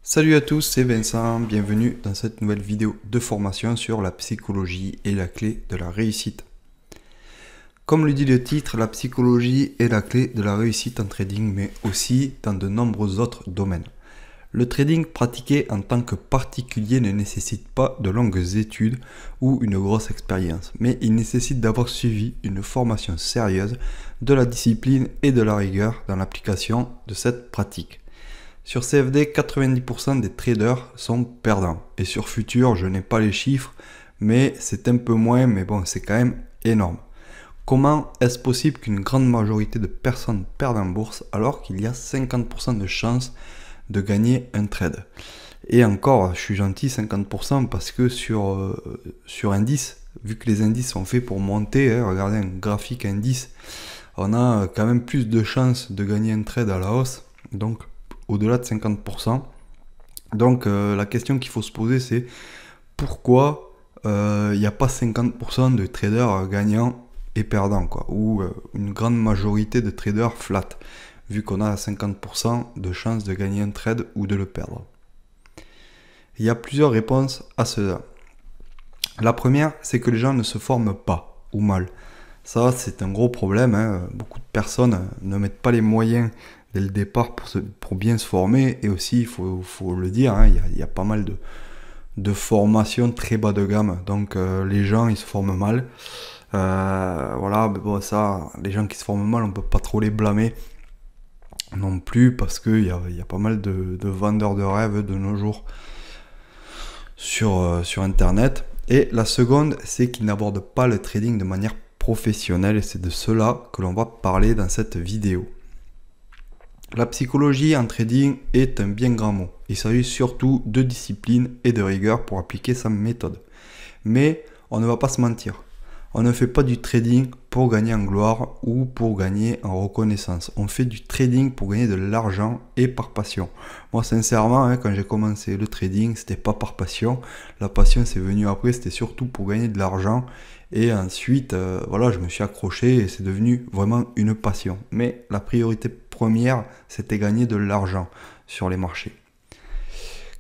Salut à tous, c'est Vincent, bienvenue dans cette nouvelle vidéo de formation sur la psychologie et la clé de la réussite. Comme le dit le titre, la psychologie est la clé de la réussite en trading, mais aussi dans de nombreux autres domaines. Le trading pratiqué en tant que particulier ne nécessite pas de longues études ou une grosse expérience, mais il nécessite d'avoir suivi une formation sérieuse, de la discipline et de la rigueur dans l'application de cette pratique. Sur CFD, 90% des traders sont perdants. Et sur Futur, je n'ai pas les chiffres, mais c'est un peu moins, mais bon, c'est quand même énorme. Comment est-ce possible qu'une grande majorité de personnes perdent en bourse alors qu'il y a 50% de chances de gagner un trade? Et encore, je suis gentil, 50% parce que sur indice, vu que les indices sont faits pour monter, regardez un graphique indice, on a quand même plus de chances de gagner un trade à la hausse. Donc, au-delà de 50%. Donc la question qu'il faut se poser, c'est pourquoi il n'y a pas 50% de traders gagnants et perdants, quoi, ou une grande majorité de traders flat, vu qu'on a 50% de chances de gagner un trade ou de le perdre. Il y a plusieurs réponses à cela. La première, c'est que les gens ne se forment pas, ou mal. Ça, c'est un gros problème, hein. Beaucoup de personnes ne mettent pas les moyens dès le départ pour bien se former. Et aussi, il faut le dire, hein, il y a pas mal de formations très bas de gamme. Donc les gens, ils se forment mal. Voilà, mais bon, ça, les gens qui se forment mal, on peut pas trop les blâmer non plus, parce qu'il y a pas mal de vendeurs de rêves de nos jours sur Internet. Et la seconde, c'est qu'ils n'abordent pas le trading de manière professionnelle, et c'est de cela que l'on va parler dans cette vidéo. La psychologie en trading est un bien grand mot. Il s'agit surtout de discipline et de rigueur pour appliquer sa méthode. Mais on ne va pas se mentir. On ne fait pas du trading pour gagner en gloire ou pour gagner en reconnaissance. On fait du trading pour gagner de l'argent et par passion. Moi, sincèrement, quand j'ai commencé le trading, c'était pas par passion. La passion, c'est venu après, c'était surtout pour gagner de l'argent. Et ensuite, voilà, je me suis accroché et c'est devenu vraiment une passion. Mais la priorité première, c'était gagner de l'argent sur les marchés.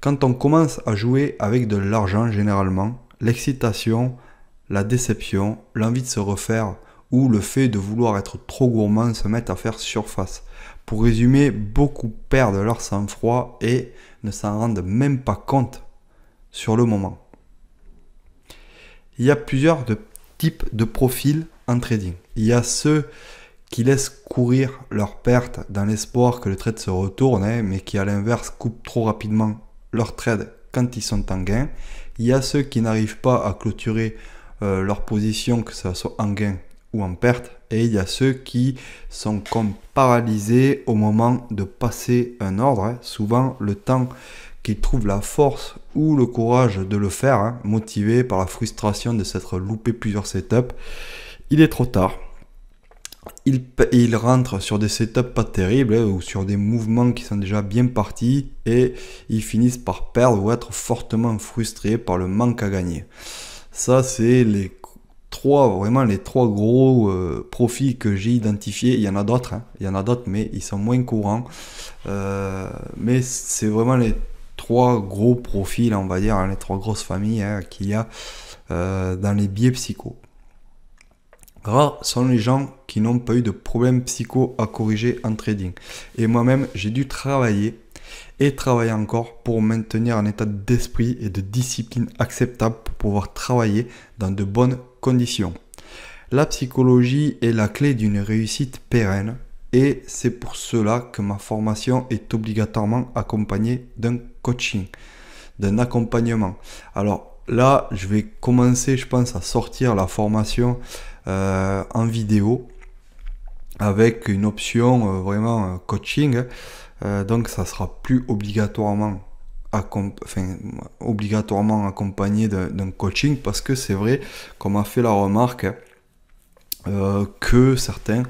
Quand on commence à jouer avec de l'argent, généralement, l'excitation, la déception, l'envie de se refaire ou le fait de vouloir être trop gourmand se mettent à faire surface. Pour résumer, beaucoup perdent leur sang-froid et ne s'en rendent même pas compte sur le moment. Il y a plusieurs types de profils en trading. Il y a ceux qui laissent courir leurs pertes dans l'espoir que le trade se retourne, mais qui à l'inverse coupent trop rapidement leur trade quand ils sont en gain. Il y a ceux qui n'arrivent pas à clôturer leur position, que ce soit en gain ou en perte. Et il y a ceux qui sont comme paralysés au moment de passer un ordre. Souvent, le temps qu'ils trouvent la force ou le courage de le faire, motivés par la frustration de s'être loupé plusieurs setups, il est trop tard. Ils rentrent sur des setups pas terribles ou sur des mouvements qui sont déjà bien partis et ils finissent par perdre ou être fortement frustrés par le manque à gagner. Ça, c'est les trois gros profils que j'ai identifiés. Il y en a d'autres, mais ils sont moins courants. Mais c'est vraiment les trois gros profils, on va dire, les trois grosses familles qu'il y a dans les biais psycho. Rares sont les gens qui n'ont pas eu de problèmes psycho à corriger en trading. Et moi-même, j'ai dû travailler et travailler encore pour maintenir un état d'esprit et de discipline acceptable pour pouvoir travailler dans de bonnes conditions. La psychologie est la clé d'une réussite pérenne et c'est pour cela que ma formation est obligatoirement accompagnée d'un coaching, d'un accompagnement. Alors là, je vais commencer, je pense, à sortir la formation en vidéo avec une option vraiment coaching. Donc ça sera plus obligatoirement accompagné d'un coaching, parce que c'est vrai qu'on m'a fait la remarque que certains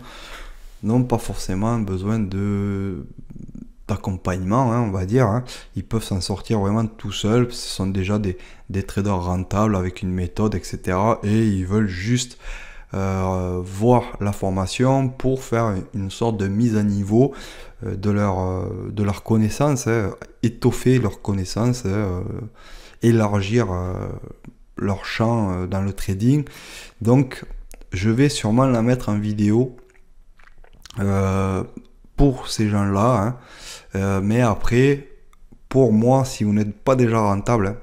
n'ont pas forcément besoin d'accompagnement, on va dire. Ils peuvent s'en sortir vraiment tout seuls. Ce sont déjà des traders rentables avec une méthode, etc. Et ils veulent juste voir la formation pour faire une sorte de mise à niveau de leur connaissance, hein, étoffer leur connaissance, élargir leur champ dans le trading. Donc je vais sûrement la mettre en vidéo pour ces gens-là, hein. Mais après, pour moi, si vous n'êtes pas déjà rentable,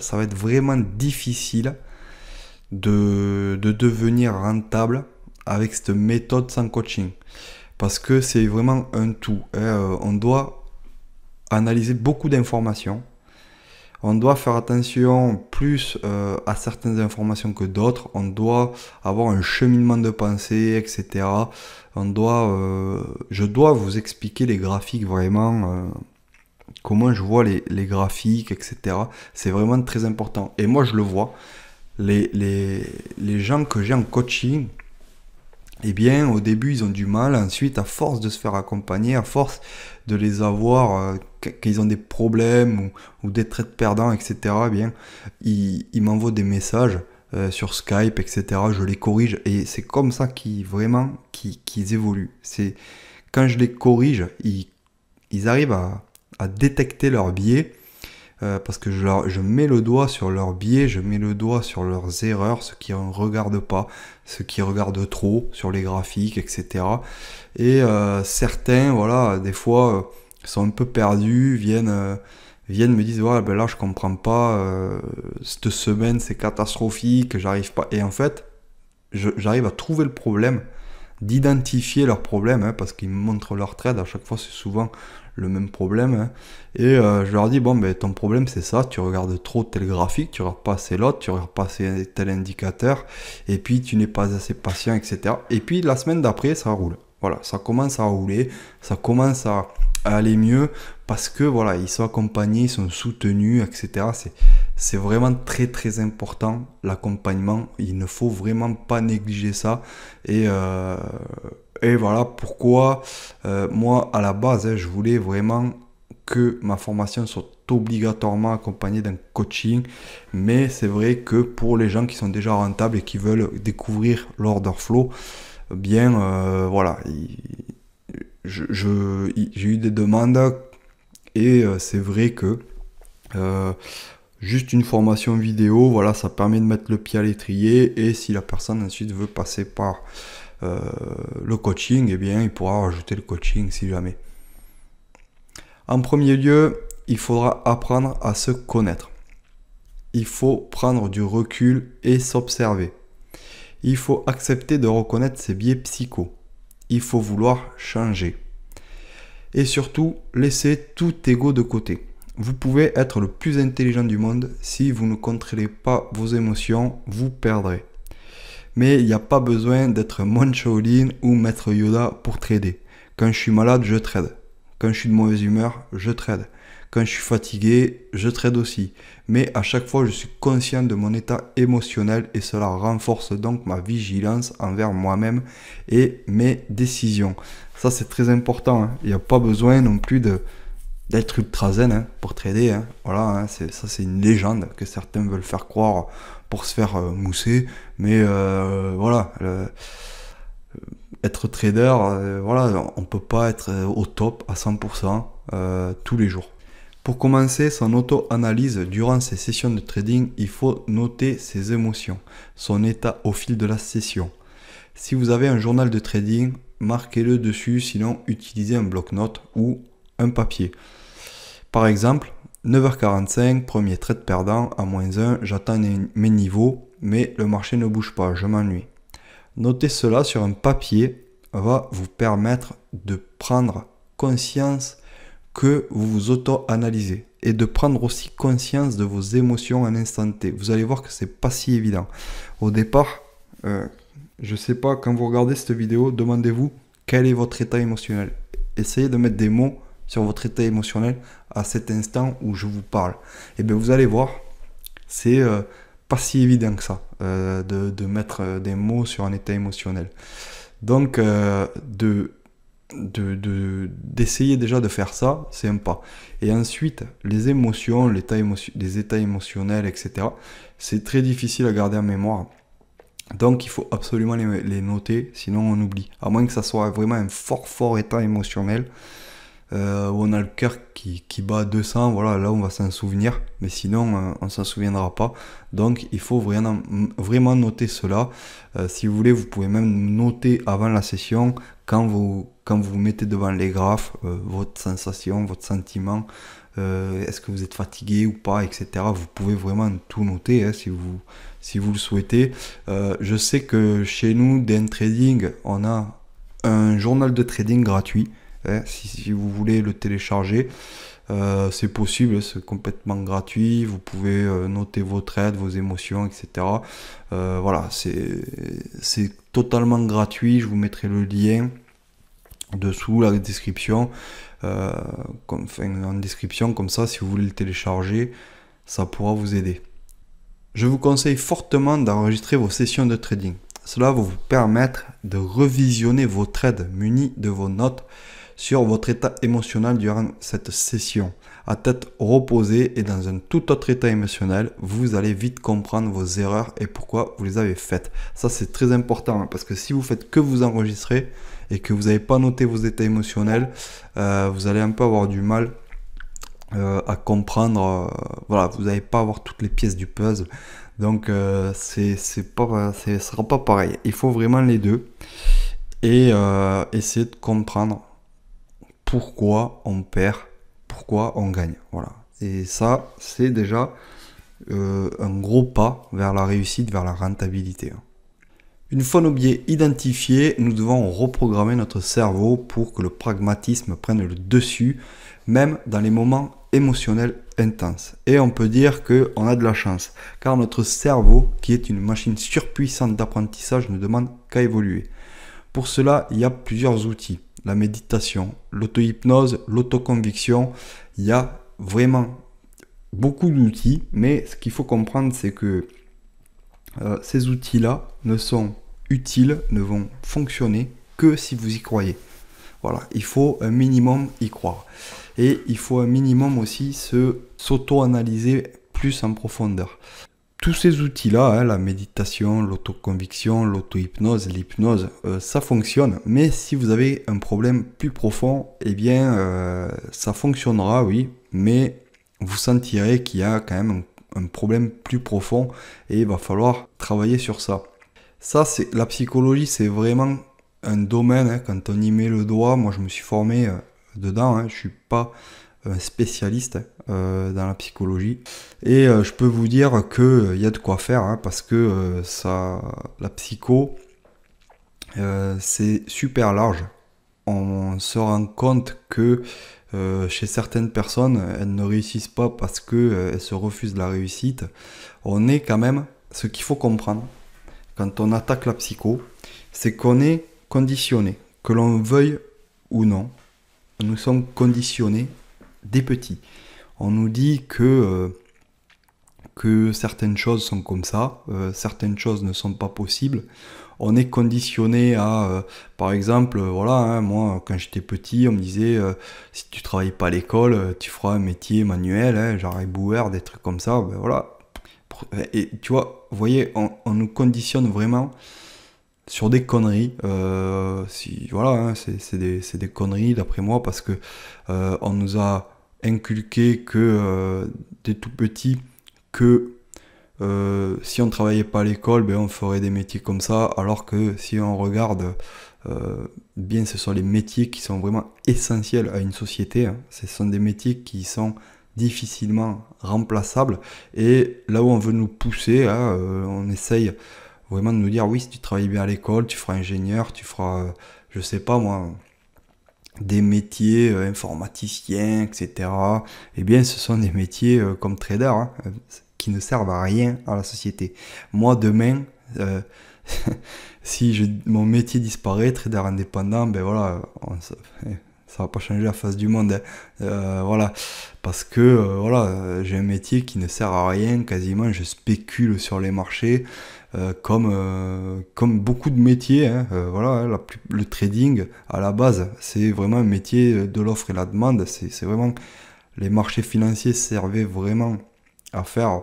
ça va être vraiment difficile de devenir rentable avec cette méthode sans coaching. Parce que c'est vraiment un tout, hein. On doit analyser beaucoup d'informations. On doit faire attention plus à certaines informations que d'autres. On doit avoir un cheminement de pensée, etc. Je dois vous expliquer les graphiques vraiment, comment je vois les graphiques, etc. C'est vraiment très important. Et moi, je le vois. Les gens que j'ai en coaching, eh bien, au début, ils ont du mal. Ensuite, à force de se faire accompagner, à force de les avoir, qu'ils ont des problèmes ou des traits perdants, etc., eh bien, ils m'envoient des messages sur Skype, etc. Je les corrige et c'est comme ça qu'ils évoluent. C'est quand je les corrige, ils arrivent à détecter leurs biais. Parce que je mets le doigt sur leurs biais, je mets le doigt sur leurs erreurs, ce qui ne regardent pas, ce qui regardent trop sur les graphiques, etc. Et certains, voilà, des fois, sont un peu perdus, viennent me dire, ouais, ben là, je comprends pas, cette semaine, c'est catastrophique, j'arrive pas. Et en fait, j'arrive à trouver le problème, d'identifier leurs problèmes, hein, parce qu'ils me montrent leur trade, à chaque fois, c'est souvent le même problème, hein. Et je leur dis, bon, ben ton problème c'est ça, tu regardes trop tel graphique, tu regardes pas assez l'autre, tu regardes pas assez tel indicateur, et puis tu n'es pas assez patient, etc. Et puis la semaine d'après, ça roule. Voilà, ça commence à rouler, ça commence à aller mieux, parce que voilà, ils sont accompagnés, ils sont soutenus, etc. C'est vraiment très très important, l'accompagnement, il ne faut vraiment pas négliger ça. Et voilà pourquoi moi à la base, hein, je voulais vraiment que ma formation soit obligatoirement accompagnée d'un coaching. Mais c'est vrai que pour les gens qui sont déjà rentables et qui veulent découvrir l'order flow, bien voilà, j'ai eu des demandes et c'est vrai que juste une formation vidéo, voilà, ça permet de mettre le pied à l'étrier. Et si la personne ensuite veut passer par le coaching, eh bien il pourra rajouter le coaching si jamais. En premier lieu, il faudra apprendre à se connaître. Il faut prendre du recul et s'observer. Il faut accepter de reconnaître ses biais psychos. Il faut vouloir changer. Et surtout, laisser tout ego de côté. Vous pouvez être le plus intelligent du monde, si vous ne contrôlez pas vos émotions, vous perdrez. Mais il n'y a pas besoin d'être Mon Shaolin ou Maître Yoda pour trader. Quand je suis malade, je trade. Quand je suis de mauvaise humeur, je trade. Quand je suis fatigué, je trade aussi. Mais à chaque fois, je suis conscient de mon état émotionnel et cela renforce donc ma vigilance envers moi-même et mes décisions. Ça, c'est très important, hein. Il n'y a pas besoin non plus d'être ultra zen, hein, pour trader, hein. Voilà, hein, ça, c'est une légende que certains veulent faire croire pour se faire mousser. Mais voilà. Être trader, voilà, on peut pas être au top à 100% tous les jours. Pour commencer son auto-analyse durant ces sessions de trading, il faut noter ses émotions, son état au fil de la session. Si vous avez un journal de trading, marquez-le dessus, sinon utilisez un bloc-notes ou un papier. Par exemple, 9h45, premier trade perdant à -1, j'atteins mes niveaux, mais le marché ne bouge pas, je m'ennuie. Notez cela sur un papier va vous permettre de prendre conscience que vous vous auto-analysez et de prendre aussi conscience de vos émotions à l'instant T. Vous allez voir que c'est pas si évident. Au départ, je sais pas, quand vous regardez cette vidéo, demandez-vous quel est votre état émotionnel. Essayez de mettre des mots sur votre état émotionnel à cet instant où je vous parle. Et bien vous allez voir, c'est pas si évident que ça, de mettre des mots sur un état émotionnel. Donc, d'essayer déjà de faire ça, c'est un pas. Et ensuite, les émotions, les états émotionnels, etc., c'est très difficile à garder en mémoire. Donc, il faut absolument les noter, sinon on oublie. À moins que ça soit vraiment un fort état émotionnel. où on a le cœur qui bat à 200, voilà, là on va s'en souvenir, mais sinon on s'en souviendra pas. Donc il faut vraiment noter cela. Si vous voulez, vous pouvez même noter avant la session, quand vous vous mettez devant les graphes, votre sensation, votre sentiment, est-ce que vous êtes fatigué ou pas, etc. Vous pouvez vraiment tout noter, hein, si vous le souhaitez. Je sais que chez nous, DN Trading, on a un journal de trading gratuit. Hein, si vous voulez le télécharger, c'est possible, c'est complètement gratuit. Vous pouvez noter vos trades, vos émotions, etc. Voilà, c'est totalement gratuit. Je vous mettrai le lien dessous la description, en description, comme ça, si vous voulez le télécharger, ça pourra vous aider. Je vous conseille fortement d'enregistrer vos sessions de trading. Cela va vous permettre de revisionner vos trades munis de vos notes sur votre état émotionnel durant cette session. À tête reposée et dans un tout autre état émotionnel, vous allez vite comprendre vos erreurs et pourquoi vous les avez faites. Ça, c'est très important, hein, parce que si vous faites que vous enregistrer et que vous n'avez pas noté vos états émotionnels, vous allez un peu avoir du mal à comprendre. Voilà, vous n'allez pas avoir toutes les pièces du puzzle. Donc, ce sera pas pareil. Il faut vraiment les deux et essayer de comprendre pourquoi on perd, pourquoi on gagne. Voilà. Et ça, c'est déjà un gros pas vers la réussite, vers la rentabilité. Une fois nos biais identifiés, nous devons reprogrammer notre cerveau pour que le pragmatisme prenne le dessus, même dans les moments émotionnels intenses. Et on peut dire qu'on a de la chance, car notre cerveau, qui est une machine surpuissante d'apprentissage, ne demande qu'à évoluer. Pour cela, il y a plusieurs outils. La méditation, l'auto-hypnose, l'autoconviction, il y a vraiment beaucoup d'outils, mais ce qu'il faut comprendre, c'est que ces outils-là ne sont utiles, ne vont fonctionner que si vous y croyez. Voilà, il faut un minimum y croire. Et il faut un minimum aussi s'auto-analyser plus en profondeur. Tous ces outils-là, hein, la méditation, l'autoconviction, l'auto-hypnose, l'hypnose, ça fonctionne. Mais si vous avez un problème plus profond, eh bien, ça fonctionnera, oui, mais vous sentirez qu'il y a quand même un problème plus profond et il va falloir travailler sur ça. Ça, la psychologie, c'est vraiment un domaine, hein, quand on y met le doigt. Moi, je me suis formé dedans, hein, je suis pas un spécialiste dans la psychologie et je peux vous dire qu'il y a de quoi faire, hein, parce que la psycho, c'est super large. On se rend compte que chez certaines personnes, elles ne réussissent pas parce qu'elles se refusent la réussite. On est quand même, ce qu'il faut comprendre quand on attaque la psycho, c'est qu'on est conditionné, que l'on veuille ou non, nous sommes conditionnés des petits. On nous dit que certaines choses sont comme ça, certaines choses ne sont pas possibles. On est conditionné à, par exemple, voilà, hein, moi quand j'étais petit, on me disait si tu travailles pas à l'école, tu feras un métier manuel, hein, genre éboueur, des trucs comme ça. Ben voilà. Et tu vois, vous voyez, on nous conditionne vraiment sur des conneries. Voilà, hein, c'est des conneries d'après moi, parce que on nous a inculqué que dès tout petit que si on ne travaillait pas à l'école, ben on ferait des métiers comme ça, alors que si on regarde bien, ce sont les métiers qui sont vraiment essentiels à une société, hein. Ce sont des métiers qui sont difficilement remplaçables, et là où on veut nous pousser, hein, on essaye vraiment de nous dire oui, si tu travailles bien à l'école, tu feras ingénieur, tu feras, je sais pas moi, des métiers informaticiens, etc. Eh bien, ce sont des métiers comme trader, hein, qui ne servent à rien à la société. Moi, demain, si mon métier disparaît, trader indépendant, ben voilà, ça va pas changer la face du monde, hein. Voilà, parce que voilà, j'ai un métier qui ne sert à rien quasiment. Je spécule sur les marchés, comme beaucoup de métiers, hein. Voilà, hein, le trading à la base, c'est vraiment un métier de l'offre et la demande. C'est vraiment, les marchés financiers servaient vraiment à faire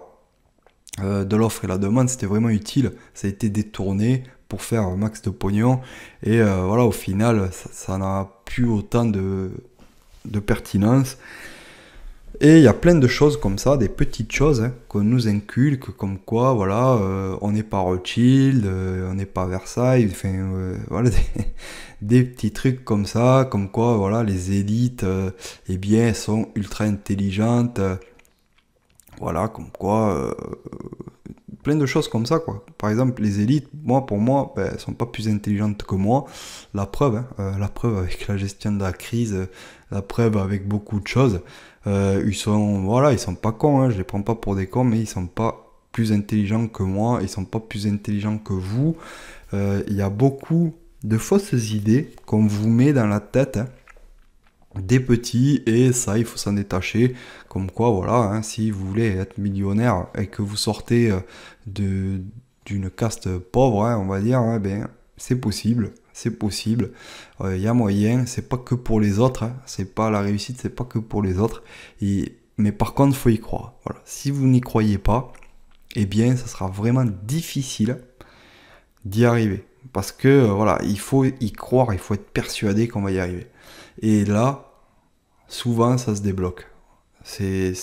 de l'offre et la demande. C'était vraiment utile. Ça a été détourné pour faire un max de pognon, et voilà, au final ça n'a plus autant de pertinence. Et il y a plein de choses comme ça, des petites choses qu'on nous inculque, comme quoi, voilà, on n'est pas Rothschild, on n'est pas Versailles, enfin, voilà, des petits trucs comme ça, comme quoi, voilà, les élites, eh bien, elles sont ultra intelligentes, voilà, comme quoi, plein de choses comme ça, quoi. Par exemple, les élites, pour moi, elles sont pas plus intelligentes que moi. La preuve, la preuve avec la gestion de la crise, la preuve avec beaucoup de choses. Ils sont pas cons, je les prends pas pour des cons, mais ils sont pas plus intelligents que moi, ils sont pas plus intelligents que vous. Il y a beaucoup de fausses idées qu'on vous met dans la tête, des petits, et ça, il faut s'en détacher. Comme quoi, voilà, si vous voulez être millionnaire et que vous sortez d'une caste pauvre, on va dire, ben, c'est possible. C'est possible, il y a moyen, c'est pas que pour les autres, c'est pas la réussite, c'est pas que pour les autres, mais par contre, il faut y croire. Voilà. Si vous n'y croyez pas, eh bien, ça sera vraiment difficile d'y arriver. Parce que, voilà, il faut y croire, il faut être persuadé qu'on va y arriver. Et là, souvent, ça se débloque. C'est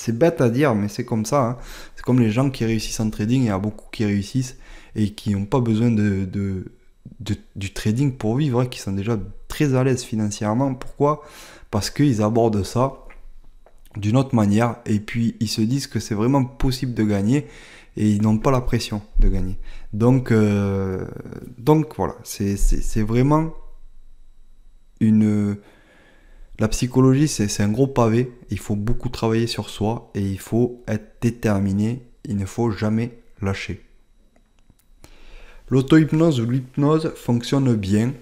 bête à dire, mais c'est comme ça. C'est comme les gens qui réussissent en trading, il y a beaucoup qui réussissent et qui n'ont pas besoin du trading pour vivre, qui sont déjà très à l'aise financièrement. Pourquoi? Parce qu'ils abordent ça d'une autre manière et puis ils se disent que c'est vraiment possible de gagner et ils n'ont pas la pression de gagner. Donc voilà, c'est vraiment la psychologie, c'est un gros pavé. Il faut beaucoup travailler sur soi et il faut être déterminé. Il ne faut jamais lâcher. L'auto-hypnose ou l'hypnose fonctionne bien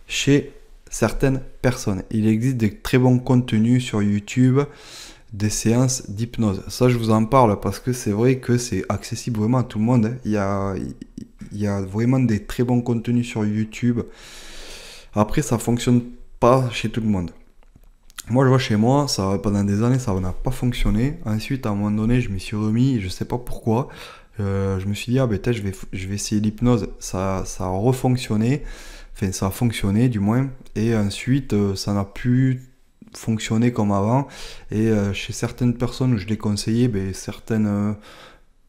chez certaines personnes. Il existe de très bons contenus sur YouTube, des séances d'hypnose. Ça, je vous en parle parce que c'est vrai que c'est accessible vraiment à tout le monde. Il y a vraiment des très bons contenus sur YouTube. Après, ça fonctionne pas chez tout le monde. Moi, je vois chez moi, pendant des années, ça n'a pas fonctionné. Ensuite, à un moment donné, je m'y suis remis, je sais pas pourquoi. Je me suis dit, peut-être je vais essayer l'hypnose. Ça a refonctionné. Enfin, ça a fonctionné du moins. Et ensuite, ça n'a plus fonctionné comme avant. Et chez certaines personnes où je l'ai conseillé, certaines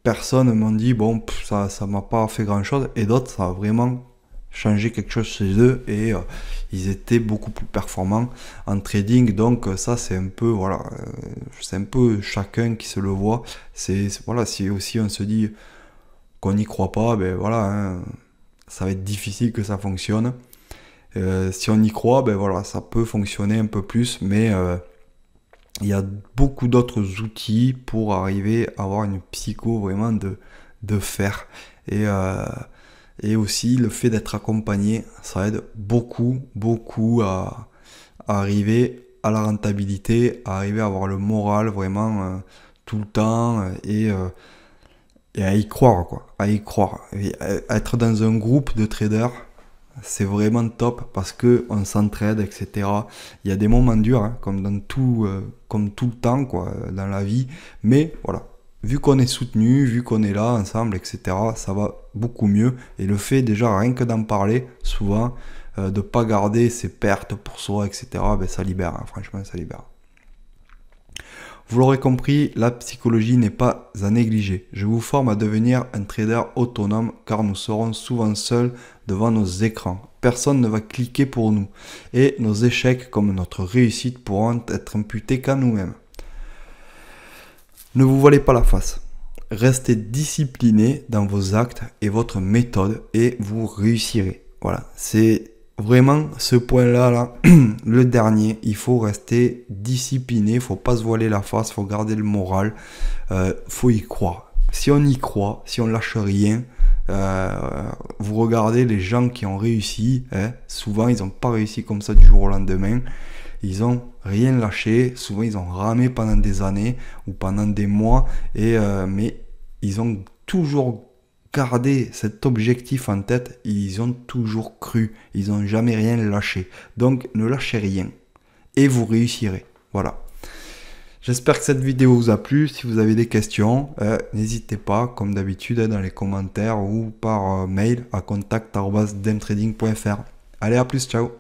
personnes m'ont dit, bon, ça m'a pas fait grand-chose. Et d'autres, ça a vraiment changé quelque chose chez eux. Et ils étaient beaucoup plus performants en trading. Donc ça, c'est un peu, voilà, c'est un peu chacun qui se le voit. Voilà, si aussi on se dit qu'on n'y croit pas, voilà, ça va être difficile que ça fonctionne. Si on y croit, voilà, ça peut fonctionner un peu plus, mais il y a beaucoup d'autres outils pour arriver à avoir une psycho vraiment de fer. Et aussi le fait d'être accompagné, ça aide beaucoup à arriver à la rentabilité, à arriver à avoir le moral vraiment tout le temps et à y croire, quoi. À y croire. Et être dans un groupe de traders, c'est vraiment top parce qu'on s'entraide, etc. Il y a des moments durs, comme tout le temps, quoi, dans la vie. Mais voilà, vu qu'on est soutenu, vu qu'on est là ensemble, etc., ça va beaucoup mieux. Et le fait déjà, rien que d'en parler, souvent, de ne pas garder ses pertes pour soi, etc., ça libère, franchement, ça libère. Vous l'aurez compris, la psychologie n'est pas à négliger. Je vous forme à devenir un trader autonome car nous serons souvent seuls devant nos écrans. Personne ne va cliquer pour nous et nos échecs comme notre réussite pourront être imputés qu'à nous-mêmes. Ne vous voilez pas la face. Restez discipliné dans vos actes et votre méthode et vous réussirez. Voilà, c'est vraiment ce point-là, le dernier. Il faut rester discipliné, il ne faut pas se voiler la face, il faut garder le moral, faut y croire. Si on y croit, si on lâche rien, vous regardez les gens qui ont réussi, souvent ils n'ont pas réussi comme ça du jour au lendemain. Ils ont rien lâché, souvent ils ont ramé pendant des années ou pendant des mois, mais ils ont toujours gardé cet objectif en tête, ils ont toujours cru, ils n'ont jamais rien lâché. Donc ne lâchez rien et vous réussirez. Voilà. J'espère que cette vidéo vous a plu. Si vous avez des questions, n'hésitez pas, comme d'habitude, dans les commentaires ou par mail à contact@demtrading.fr. Allez, à plus, ciao.